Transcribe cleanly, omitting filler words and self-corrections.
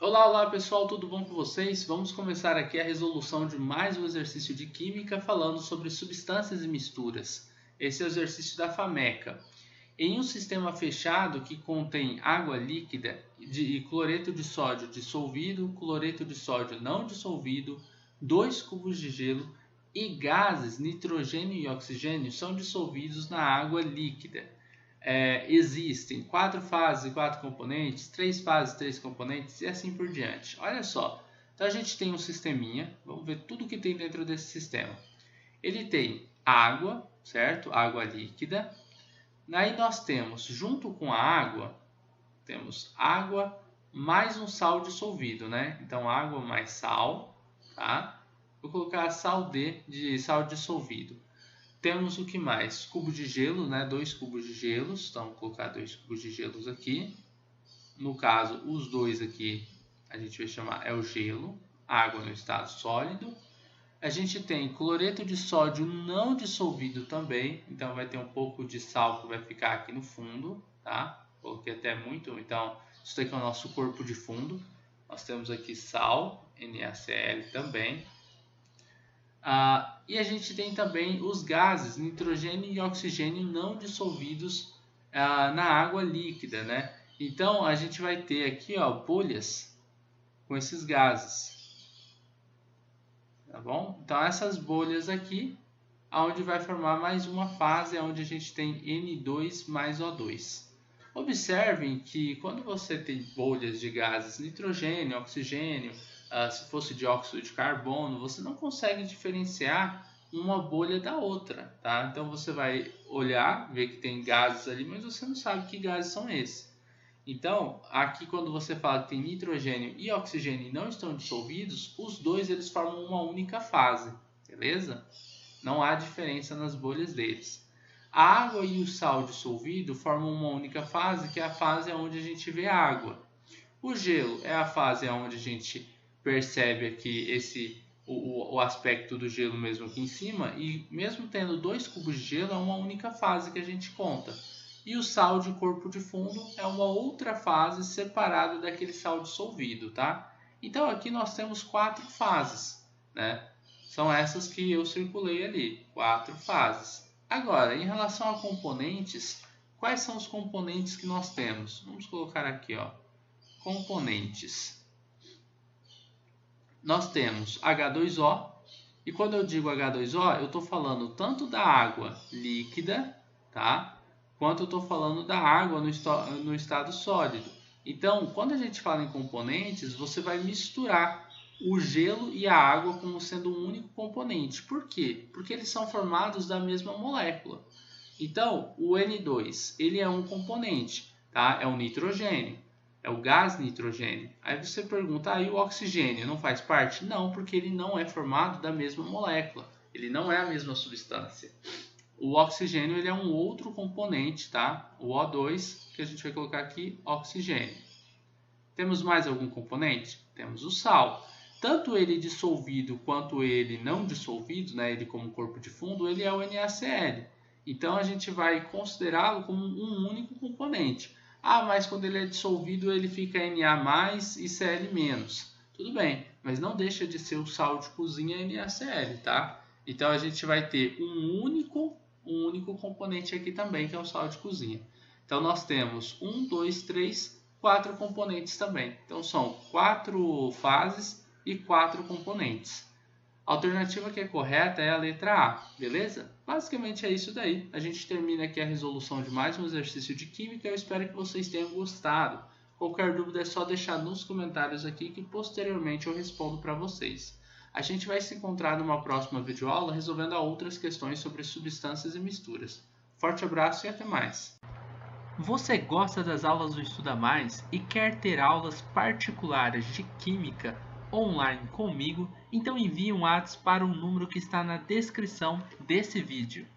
Olá, olá pessoal, tudo bom com vocês? Vamos começar aqui a resolução de mais um exercício de Química falando sobre substâncias e misturas. Esse é o exercício da FAMECA. Em um sistema fechado que contém água líquida e cloreto de sódio dissolvido, cloreto de sódio não dissolvido, 2 cubos de gelo e gases nitrogênio e oxigênio são dissolvidos na água líquida. Existem 4 fases e 4 componentes, 3 fases e 3 componentes e assim por diante. Olha só, então a gente tem um sisteminha, vamos ver tudo que tem dentro desse sistema. Ele tem água, certo? Água líquida. Aí nós temos, junto com a água, temos água mais um sal dissolvido, né? Então água mais sal, tá? Vou colocar sal de sal dissolvido. Temos o que mais? Cubo de gelo, né? 2 cubos de gelos. Então, vou colocar 2 cubos de gelos aqui. No caso, os dois aqui, a gente vai chamar é o gelo. Água no estado sólido. A gente tem cloreto de sódio não dissolvido também. Então, vai ter um pouco de sal que vai ficar aqui no fundo, tá? Coloquei até muito. Então, isso aqui é o nosso corpo de fundo. Nós temos aqui sal, NaCl também. E a gente tem também os gases nitrogênio e oxigênio não dissolvidos na água líquida, né? Então a gente vai ter aqui, ó, bolhas com esses gases, tá bom? Então essas bolhas aqui, onde vai formar mais uma fase, onde a gente tem N2 mais O2. Observem que quando você tem bolhas de gases nitrogênio, oxigênio, se fosse dióxido de carbono, você não consegue diferenciar uma bolha da outra, tá? Então você vai olhar, ver que tem gases ali, mas você não sabe que gases são esses. Então, aqui quando você fala que tem nitrogênio e oxigênio e não estão dissolvidos, os dois eles formam uma única fase, beleza? Não há diferença nas bolhas deles. A água e o sal dissolvido formam uma única fase, que é a fase onde a gente vê a água. O gelo é a fase onde a gente percebe aqui o aspecto do gelo mesmo aqui em cima, e mesmo tendo 2 cubos de gelo, é uma única fase que a gente conta. E o sal de corpo de fundo é uma outra fase separada daquele sal dissolvido, tá? Então aqui nós temos 4 fases, né? São essas que eu circulei ali, 4 fases. Agora, em relação a componentes, quais são os componentes que nós temos? Vamos colocar aqui, ó, componentes. Nós temos H2O, e quando eu digo H2O, eu estou falando tanto da água líquida, tá? Quanto eu estou falando da água no estado sólido. Então, quando a gente fala em componentes, você vai misturar o gelo e a água como sendo um único componente. Por quê? Porque eles são formados da mesma molécula. Então, o N2, ele é um componente, tá? É o nitrogênio, é o gás nitrogênio. Aí você pergunta, e o oxigênio não faz parte? Não, porque ele não é formado da mesma molécula. Ele não é a mesma substância. O oxigênio ele é um outro componente, tá? O O2, que a gente vai colocar aqui, oxigênio. Temos mais algum componente? Temos o sal. Tanto ele dissolvido quanto ele não dissolvido, né? Ele como corpo de fundo, ele é o NaCl. Então a gente vai considerá-lo como um único componente. Mas quando ele é dissolvido ele fica Na e Cl-. Tudo bem, mas não deixa de ser o sal de cozinha NaCl, tá? Então a gente vai ter um único componente aqui também, que é o sal de cozinha. Então nós temos 1, 2, 3, 4 componentes também. Então são 4 fases e 4 componentes. A alternativa que é correta é a letra A, beleza? Basicamente é isso daí. A gente termina aqui a resolução de mais um exercício de Química. Eu espero que vocês tenham gostado. Qualquer dúvida é só deixar nos comentários aqui que posteriormente eu respondo para vocês. A gente vai se encontrar numa próxima videoaula resolvendo outras questões sobre substâncias e misturas. Forte abraço e até mais! Você gosta das aulas do Estuda Mais e quer ter aulas particulares de Química online comigo? Então envie um WhatsApp para o número que está na descrição desse vídeo.